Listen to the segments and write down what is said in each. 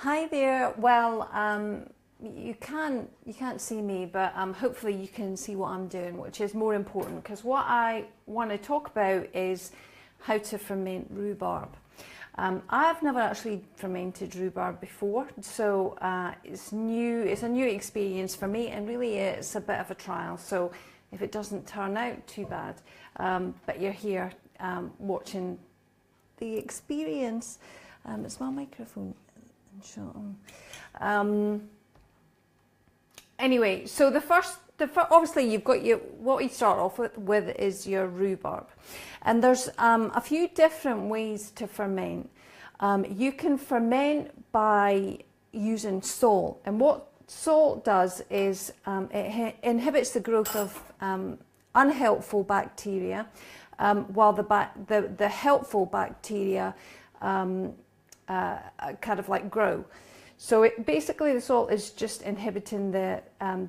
Hi there. Well, you can't see me, but hopefully you can see what I'm doing, which is more important, because what I want to talk about is how to ferment rhubarb. I've never actually fermented rhubarb before, so it's new. It's a new experience for me, and really it's a bit of a trial. So if it doesn't turn out, too bad. But you're here watching the experience. It's my microphone. Anyway, so the first, obviously you've got what you start off with is your rhubarb, and there's a few different ways to ferment. You can ferment by using salt, and what salt does is it inhibits the growth of unhelpful bacteria, while the helpful bacteria kind of like grow. So basically the salt is just inhibiting the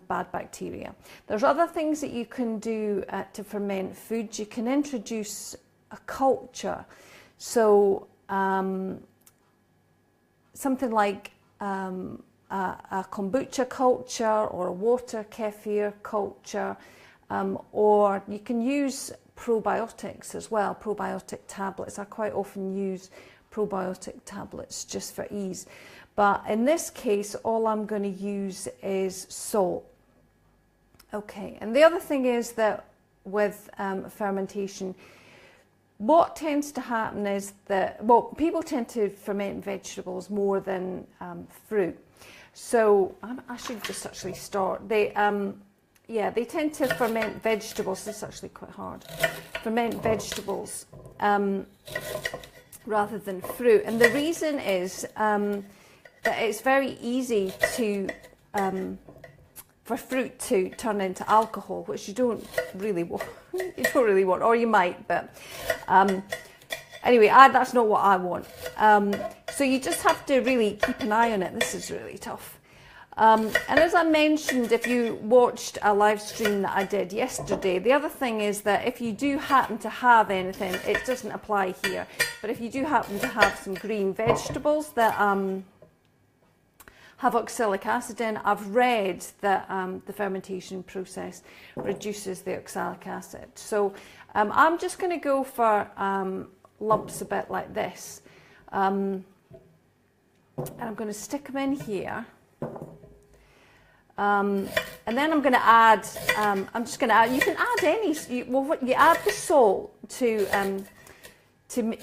bad bacteria. There's other things that you can do to ferment foods. You can introduce a culture. So something like a kombucha culture or a water kefir culture, or you can use probiotics as well, probiotic tablets. I quite often use probiotic tablets just for ease. But in this case, all I'm going to use is salt. Okay, and the other thing is that with fermentation, what tends to happen is that, well, people tend to ferment vegetables more than fruit. So I should just actually start. They tend to ferment vegetables. This is actually quite hard. Ferment vegetables rather than fruit, and the reason is that it's very easy to for fruit to turn into alcohol, which you don't really want. You don't really want, or you might, but anyway, that's not what I want. So you just have to really keep an eye on it. This is really tough. And as I mentioned, if you watched a live stream that I did yesterday, the other thing is that if you do happen to have anything, it doesn't apply here, but if you do happen to have some green vegetables that have oxalic acid in, I've read that the fermentation process reduces the oxalic acid. So I'm just going to go for lumps a bit like this. And I'm going to stick them in here. And then I'm going to add, you can add any, you add the salt to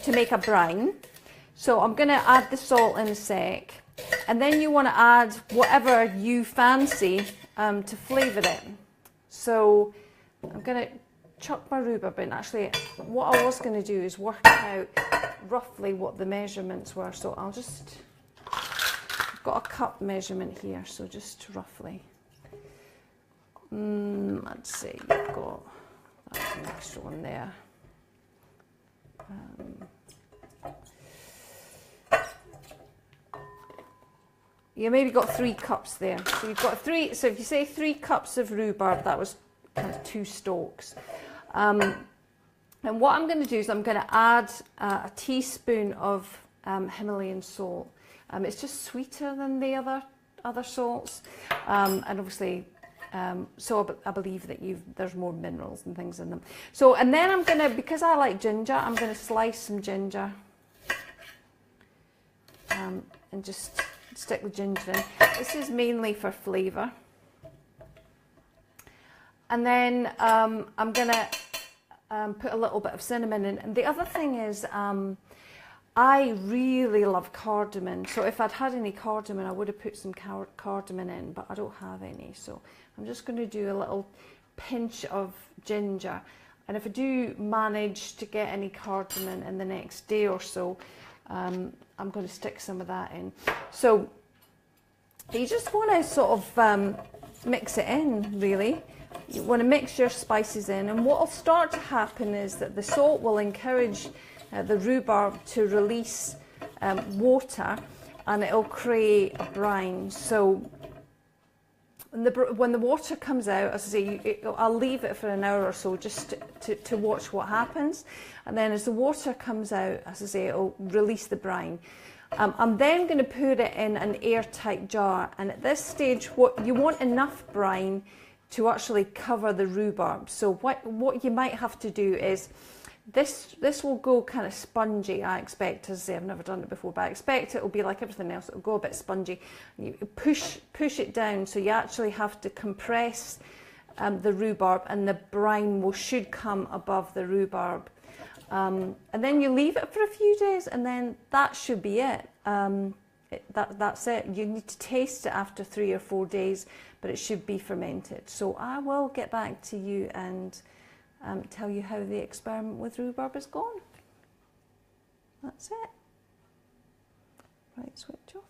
make a brine. So I'm going to add the salt in a sec. And then you want to add whatever you fancy to flavour it. So I'm going to chuck my rhubarb in. Actually, what I was going to do is work out roughly what the measurements were. So I'll just... got a cup measurement here, so just roughly. Let's see, you've got that's an extra one there. You maybe got 3 cups there. So you've got 3. So if you say 3 cups of rhubarb, that was kind of 2 stalks. And what I'm going to do is I'm going to add a teaspoon of Himalayan salt. It's just sweeter than the other salts, and obviously, so I believe that there's more minerals and things in them. So, and then I'm gonna, because I like ginger, I'm gonna slice some ginger, and just stick the ginger in. This is mainly for flavour. And then I'm gonna put a little bit of cinnamon in. And the other thing is, I really love cardamom, so if I'd had any cardamom, I would have put some cardamom in, but I don't have any, so I'm just going to do a little pinch of ginger. And if I do manage to get any cardamom in the next day or so, I'm going to stick some of that in. So you just want to sort of mix it in, really. You want to mix your spices in, and what will start to happen is that the salt will encourage the rhubarb to release water, and it'll create a brine. So when the water comes out, as I say, I'll leave it for an hour or so just to watch what happens. And then as the water comes out, as I say, it'll release the brine. I'm then going to put it in an airtight jar, and at this stage what you want enough brine to actually cover the rhubarb. So what you might have to do is, this will go kind of spongy, I expect. As I say, I've never done it before, but I expect it will be like everything else, it will go a bit spongy. You push it down, so you actually have to compress the rhubarb, and the brine should come above the rhubarb. And then you leave it for a few days, and then that should be it. That's it. You need to taste it after 3 or 4 days, but it should be fermented. So I will get back to you and tell you how the experiment with rhubarb has gone. That's it. Right, switch off.